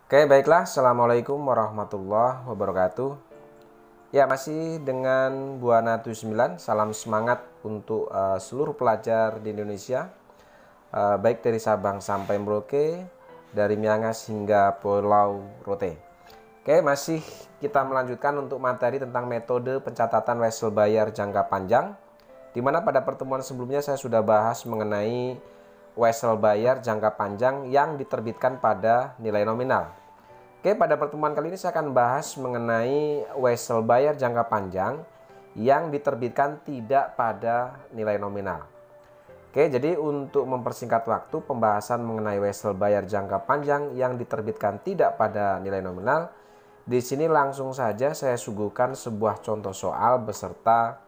Oke, baiklah. Assalamualaikum warahmatullahi wabarakatuh. Ya, masih dengan Buana 79. Salam semangat untuk seluruh pelajar di Indonesia, baik dari Sabang sampai Merauke, dari Miangas hingga Pulau Rote. Oke, masih kita melanjutkan untuk materi tentang metode pencatatan wesel bayar jangka panjang, di mana pada pertemuan sebelumnya saya sudah bahas mengenai wesel bayar jangka panjang yang diterbitkan pada nilai nominal. Oke, pada pertemuan kali ini saya akan bahas mengenai wesel bayar jangka panjang yang diterbitkan tidak pada nilai nominal. Oke, jadi untuk mempersingkat waktu pembahasan mengenai wesel bayar jangka panjang yang diterbitkan tidak pada nilai nominal, di sini langsung saja saya suguhkan sebuah contoh soal beserta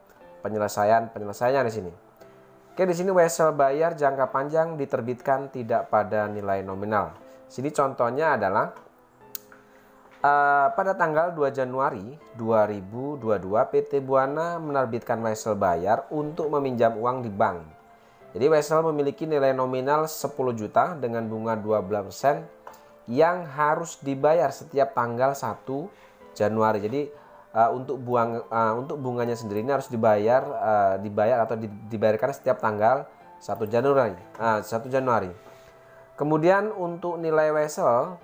penyelesaiannya di sini. Oke, di sini wesel bayar jangka panjang diterbitkan tidak pada nilai nominal. Sini contohnya adalah pada tanggal 2 Januari 2022, PT Buana menerbitkan wesel bayar untuk meminjam uang di bank. Jadi wesel memiliki nilai nominal 10 juta dengan bunga 12% yang harus dibayar setiap tanggal 1 Januari. Jadi untuk bunganya sendiri ini harus dibayar atau dibayarkan setiap tanggal 1 Januari. 1 Januari. Kemudian untuk nilai wesel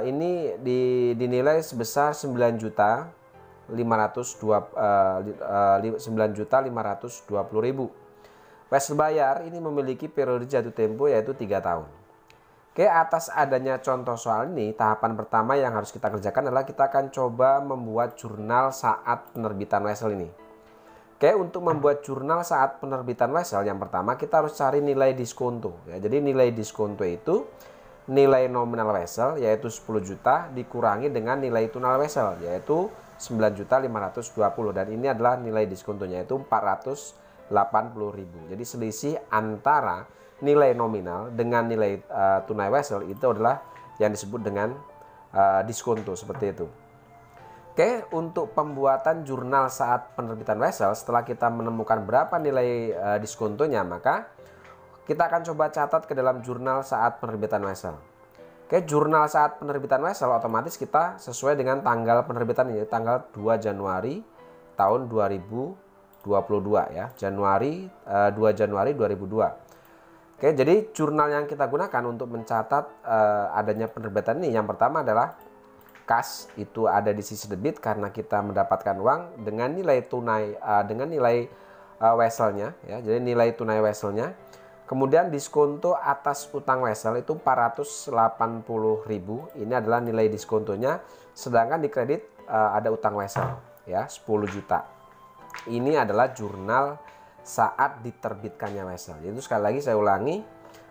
ini dinilai sebesar 9.520.000. Wesel bayar ini memiliki periode jatuh tempo yaitu 3 tahun. Oke, atas adanya contoh soal ini, tahapan pertama yang harus kita kerjakan adalah kita akan coba membuat jurnal saat penerbitan wesel ini. Oke, untuk membuat jurnal saat penerbitan wesel, yang pertama kita harus cari nilai diskonto. Ya, jadi nilai diskonto itu nilai nominal wesel yaitu 10 juta dikurangi dengan nilai tunai wesel yaitu 9.520.000, dan ini adalah nilai diskontonya yaitu 480.000. Jadi selisih antara nilai nominal dengan nilai tunai wesel itu adalah yang disebut dengan diskonto, seperti itu. Oke, untuk pembuatan jurnal saat penerbitan wesel, setelah kita menemukan berapa nilai diskontonya, maka kita akan coba catat ke dalam jurnal saat penerbitan wesel. Oke, jurnal saat penerbitan wesel otomatis kita sesuai dengan tanggal penerbitan ini, tanggal 2 Januari tahun 2022 ya. 2 Januari 2002. Oke, jadi jurnal yang kita gunakan untuk mencatat adanya penerbitan ini, yang pertama adalah kas, itu ada di sisi debit karena kita mendapatkan uang dengan nilai tunai dengan nilai weselnya ya. Jadi nilai tunai weselnya. Kemudian diskonto atas utang wesel itu 480.000. Ini adalah nilai diskontonya. Sedangkan di kredit ada utang wesel ya 10 juta. Ini adalah jurnal saat diterbitkannya wesel. Jadi sekali lagi saya ulangi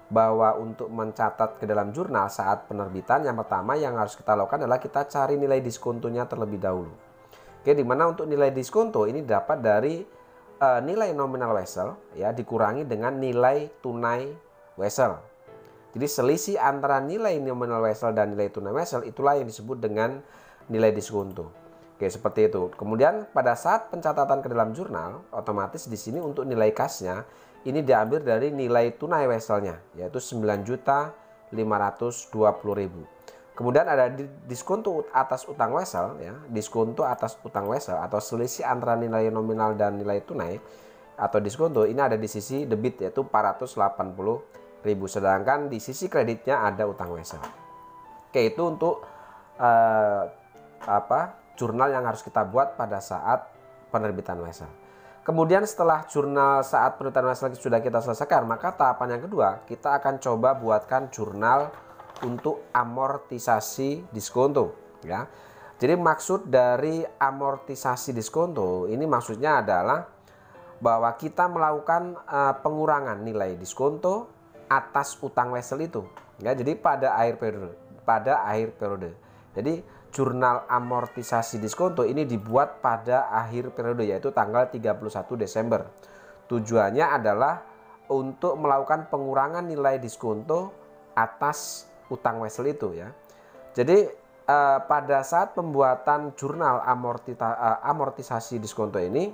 bahwa untuk mencatat ke dalam jurnal saat penerbitan, yang pertama yang harus kita lakukan adalah kita cari nilai diskontonya terlebih dahulu. Oke, dimana untuk nilai diskonto ini dapat dari nilai nominal wesel ya dikurangi dengan nilai tunai wesel. Jadi selisih antara nilai nominal wesel dan nilai tunai wesel itulah yang disebut dengan nilai diskonto. Oke, seperti itu. Kemudian pada saat pencatatan ke dalam jurnal, otomatis di sini untuk nilai kasnya ini diambil dari nilai tunai weselnya yaitu 9.520.000. Kemudian ada diskonto atas utang wesel ya, diskonto atas utang wesel atau selisih antara nilai nominal dan nilai tunai atau diskonto ini ada di sisi debit yaitu 480.000, sedangkan di sisi kreditnya ada utang wesel. Oke, itu untuk jurnal yang harus kita buat pada saat penerbitan wesel. Kemudian setelah jurnal saat penerbitan wesel sudah kita selesaikan, maka tahapan yang kedua kita akan coba buatkan jurnal untuk amortisasi diskonto ya. Jadi maksud dari amortisasi diskonto ini maksudnya adalah bahwa kita melakukan pengurangan nilai diskonto atas utang wesel itu ya. Jadi pada akhir periode. Jadi jurnal amortisasi diskonto ini dibuat pada akhir periode yaitu tanggal 31 Desember. Tujuannya adalah untuk melakukan pengurangan nilai diskonto atas utang wesel itu ya. Jadi pada saat pembuatan jurnal amortisasi diskonto ini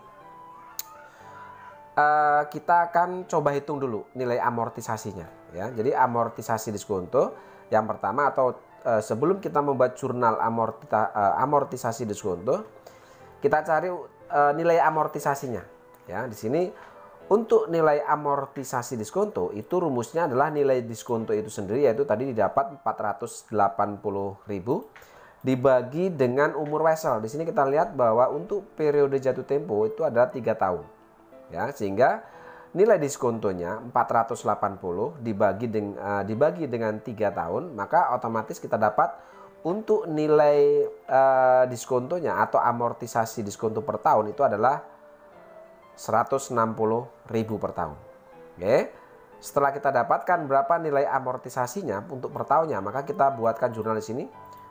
kita akan coba hitung dulu nilai amortisasinya ya. Jadi amortisasi diskonto yang pertama atau sebelum kita membuat jurnal amortisasi diskonto, kita cari nilai amortisasinya. Ya, di sini untuk nilai amortisasi diskonto itu rumusnya adalah nilai diskonto itu sendiri, yaitu tadi didapat 480.000 dibagi dengan umur wesel. Di sini kita lihat bahwa untuk periode jatuh tempo itu adalah 3 tahun. Ya, sehingga nilai diskontonya 480 dibagi dengan 3 tahun, maka otomatis kita dapat untuk nilai diskontonya atau amortisasi diskonto per tahun itu adalah 160.000 per tahun. Oke. Setelah kita dapatkan berapa nilai amortisasinya untuk per tahunnya, maka kita buatkan jurnal di sini.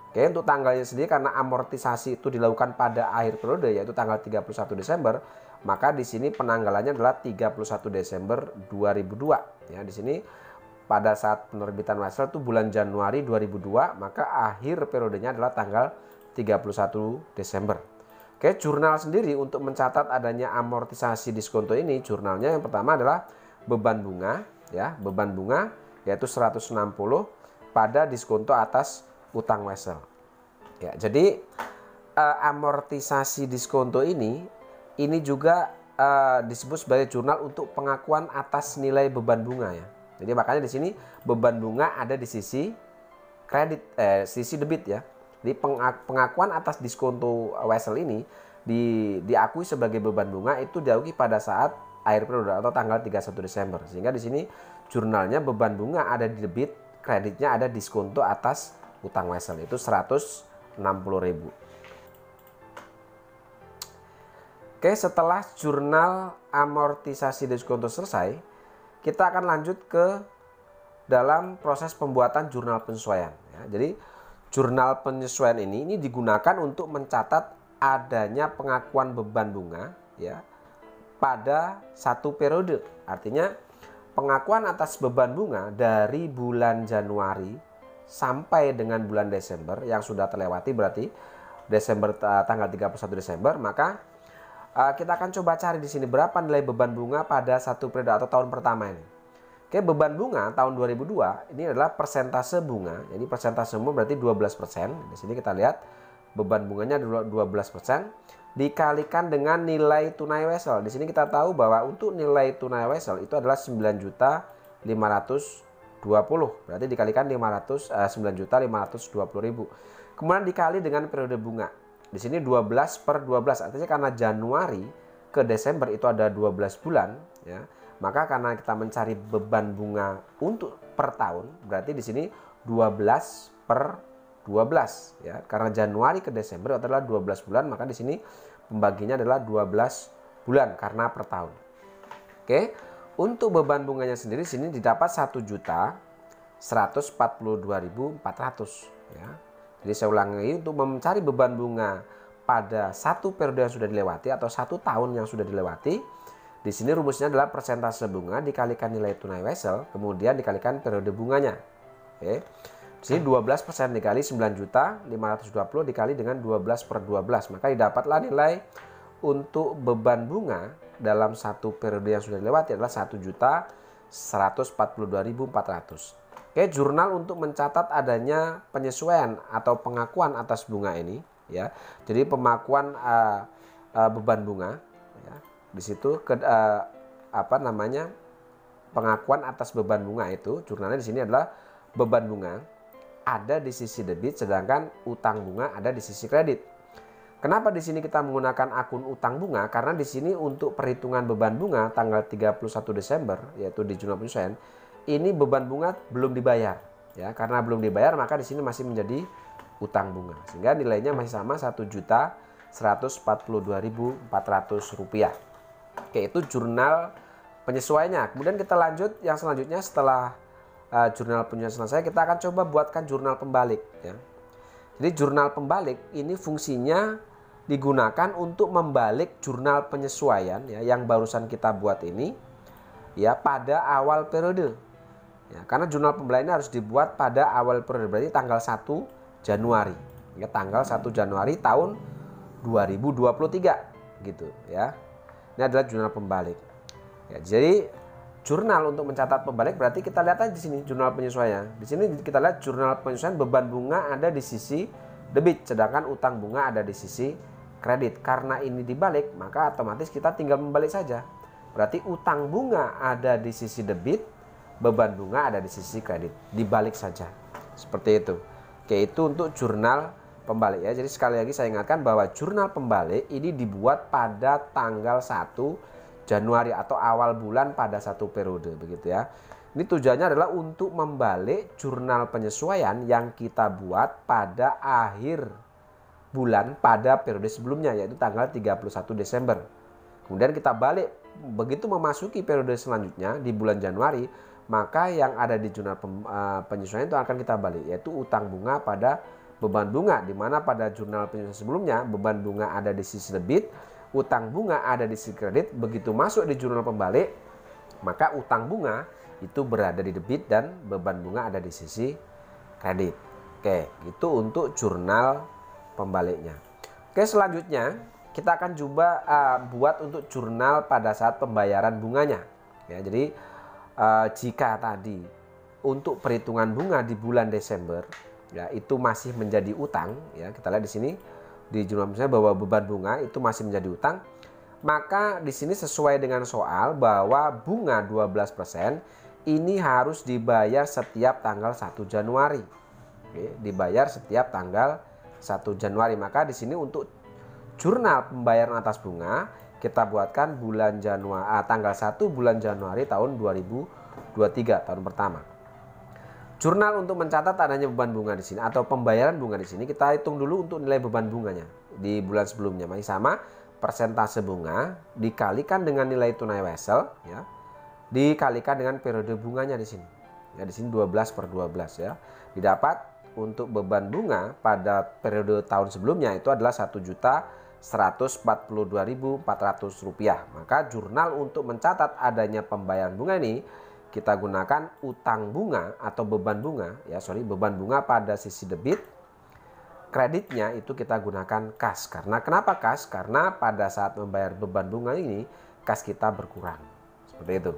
Oke, untuk tanggalnya sendiri karena amortisasi itu dilakukan pada akhir periode yaitu tanggal 31 Desember, maka di sini penanggalannya adalah 31 Desember 2002. Ya, di sini pada saat penerbitan wesel itu bulan Januari 2002, maka akhir periodenya adalah tanggal 31 Desember. Oke, jurnal sendiri untuk mencatat adanya amortisasi diskonto ini, jurnalnya yang pertama adalah beban bunga, ya, beban bunga yaitu 160 pada diskonto atas utang wesel. Ya, jadi amortisasi diskonto ini juga disebut sebagai jurnal untuk pengakuan atas nilai beban bunga, ya. Jadi makanya di sini beban bunga ada di sisi kredit, sisi debit, ya. Jadi pengakuan atas diskonto wesel ini diakui sebagai beban bunga itu diakui pada saat akhir periode atau tanggal 31 Desember. Sehingga di sini jurnalnya beban bunga ada di debit, kreditnya ada diskonto atas utang wesel itu 160.000. Oke, setelah jurnal amortisasi diskonto selesai, kita akan lanjut ke dalam proses pembuatan jurnal penyesuaian. Ya, jadi jurnal penyesuaian ini digunakan untuk mencatat adanya pengakuan beban bunga, ya, pada satu periode. Artinya pengakuan atas beban bunga dari bulan Januari sampai dengan bulan Desember yang sudah terlewati, berarti Desember tanggal 31 Desember, maka kita akan coba cari di sini berapa nilai beban bunga pada satu periode atau tahun pertama ini. Oke, beban bunga tahun 2002 ini adalah persentase bunga. Jadi persentase bunga berarti 12%. Di sini kita lihat beban bunganya 12% dikalikan dengan nilai tunai wesel. Di sini kita tahu bahwa untuk nilai tunai wesel itu adalah 9.520. Berarti dikalikan 9.520.000. Kemudian dikali dengan periode bunga. Di sini 12/12, artinya karena Januari ke Desember itu ada 12 bulan, ya. Maka karena kita mencari beban bunga untuk per tahun, berarti di sini 12/12, ya. Karena Januari ke Desember itu adalah 12 bulan, maka di sini pembaginya adalah 12 bulan karena per tahun. Oke, untuk beban bunganya sendiri sini didapat 1.142.400, ya. Jadi saya ulangi lagi, untuk mencari beban bunga pada satu periode yang sudah dilewati atau satu tahun yang sudah dilewati, di sini rumusnya adalah persentase bunga dikalikan nilai tunai wesel, kemudian dikalikan periode bunganya. Oke. Di sini 12% dikali 9.520 dikali dengan 12/12, maka didapatlah nilai untuk beban bunga dalam satu periode yang sudah dilewati adalah 1.142.400. Oke, jurnal untuk mencatat adanya penyesuaian atau pengakuan atas bunga ini, ya. Jadi pengakuan beban bunga, ya. Di situ pengakuan atas beban bunga itu jurnalnya di sini adalah beban bunga ada di sisi debit, sedangkan utang bunga ada di sisi kredit. Kenapa di sini kita menggunakan akun utang bunga? Karena di sini untuk perhitungan beban bunga tanggal 31 Desember, yaitu di jurnal penyesuaian, ini beban bunga belum dibayar, ya. Karena belum dibayar, maka di sini masih menjadi utang bunga, sehingga nilainya masih sama 1.142.400 rupiah. Oke, itu jurnal penyesuaiannya. Kemudian kita lanjut yang selanjutnya. Setelah jurnal penyesuaian selesai, kita akan coba buatkan jurnal pembalik, ya. Jadi jurnal pembalik ini fungsinya digunakan untuk membalik jurnal penyesuaian, ya, yang barusan kita buat ini, ya, pada awal periode. Ya, karena jurnal pembalik ini harus dibuat pada awal periode, berarti tanggal 1 Januari. Ya, tanggal 1 Januari tahun 2023 gitu, ya. Ini adalah jurnal pembalik. Ya, jadi jurnal untuk mencatat pembalik berarti kita lihat aja di sini jurnal penyesuaian. Di sini kita lihat jurnal penyesuaian beban bunga ada di sisi debit, sedangkan utang bunga ada di sisi kredit. Karena ini dibalik, maka otomatis kita tinggal membalik saja. Berarti utang bunga ada di sisi debit, beban bunga ada di sisi kredit. Dibalik saja. Seperti itu. Oke, itu untuk jurnal pembalik ya. Jadi sekali lagi saya ingatkan bahwa jurnal pembalik ini dibuat pada tanggal 1 Januari atau awal bulan pada satu periode begitu ya. Ini tujuannya adalah untuk membalik jurnal penyesuaian yang kita buat pada akhir bulan pada periode sebelumnya, yaitu tanggal 31 Desember. Kemudian kita balik, begitu memasuki periode selanjutnya di bulan Januari, maka yang ada di jurnal penyesuaian itu akan kita balik, yaitu utang bunga pada beban bunga, di mana pada jurnal penyesuaian sebelumnya beban bunga ada di sisi debit, utang bunga ada di sisi kredit. Begitu masuk di jurnal pembalik, maka utang bunga itu berada di debit dan beban bunga ada di sisi kredit. Oke, itu untuk jurnal pembaliknya. Oke, selanjutnya kita akan coba buat untuk jurnal pada saat pembayaran bunganya. Ya, jadi jika tadi untuk perhitungan bunga di bulan Desember ya itu masih menjadi utang ya, kita lihat di sini di jurnal misalnya bahwa beban bunga itu masih menjadi utang, maka di sini sesuai dengan soal bahwa bunga 12% ini harus dibayar setiap tanggal 1 Januari. Oke, dibayar setiap tanggal 1 Januari. Maka di sini untuk jurnal pembayaran atas bunga kita buatkan bulan Januari tanggal 1 bulan Januari tahun 2023 tahun pertama. Jurnal untuk mencatat adanya beban bunga di sini atau pembayaran bunga di sini kita hitung dulu untuk nilai beban bunganya di bulan sebelumnya, masih sama persentase bunga dikalikan dengan nilai tunai wesel ya, dikalikan dengan periode bunganya di sini. Ya, di sini 12/12 ya. Didapat untuk beban bunga pada periode tahun sebelumnya itu adalah Rp1.142.400. Maka jurnal untuk mencatat adanya pembayaran bunga ini kita gunakan utang bunga atau beban bunga ya, beban bunga pada sisi debit, kreditnya itu kita gunakan kas. Karena kenapa kas? Karena pada saat membayar beban bunga ini kas kita berkurang. Seperti itu.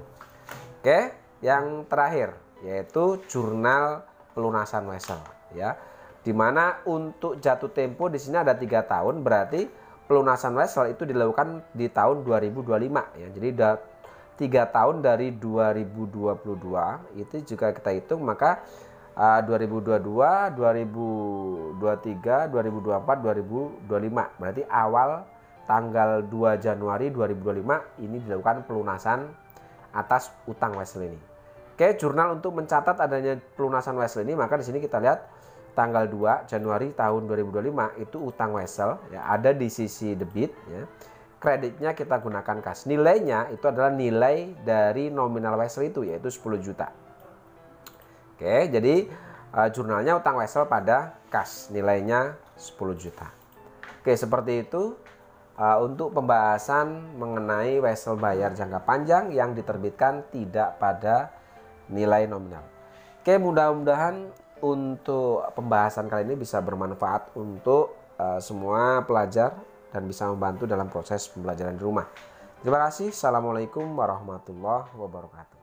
Oke, yang terakhir yaitu jurnal pelunasan wesel ya. Dimana untuk jatuh tempo di sini ada 3 tahun, berarti pelunasan wesel itu dilakukan di tahun 2025 ya. Jadi 3 tahun dari 2022 itu juga kita hitung, maka 2022, 2023, 2024, 2025 berarti awal tanggal 2 Januari 2025 ini dilakukan pelunasan atas utang wesel ini. Oke, jurnal untuk mencatat adanya pelunasan wesel ini, maka di sini kita lihat tanggal 2 Januari tahun 2025 itu utang wesel ya ada di sisi debit ya. Kreditnya kita gunakan kas. Nilainya itu adalah nilai dari nominal wesel itu, yaitu 10 juta. Oke, jadi jurnalnya utang wesel pada kas, nilainya 10 juta. Oke, seperti itu untuk pembahasan mengenai wesel bayar jangka panjang yang diterbitkan tidak pada nilai nominal. Oke, mudah-mudahan untuk pembahasan kali ini bisa bermanfaat untuk semua pelajar dan bisa membantu dalam proses pembelajaran di rumah. Terima kasih. Assalamualaikum warahmatullahi wabarakatuh.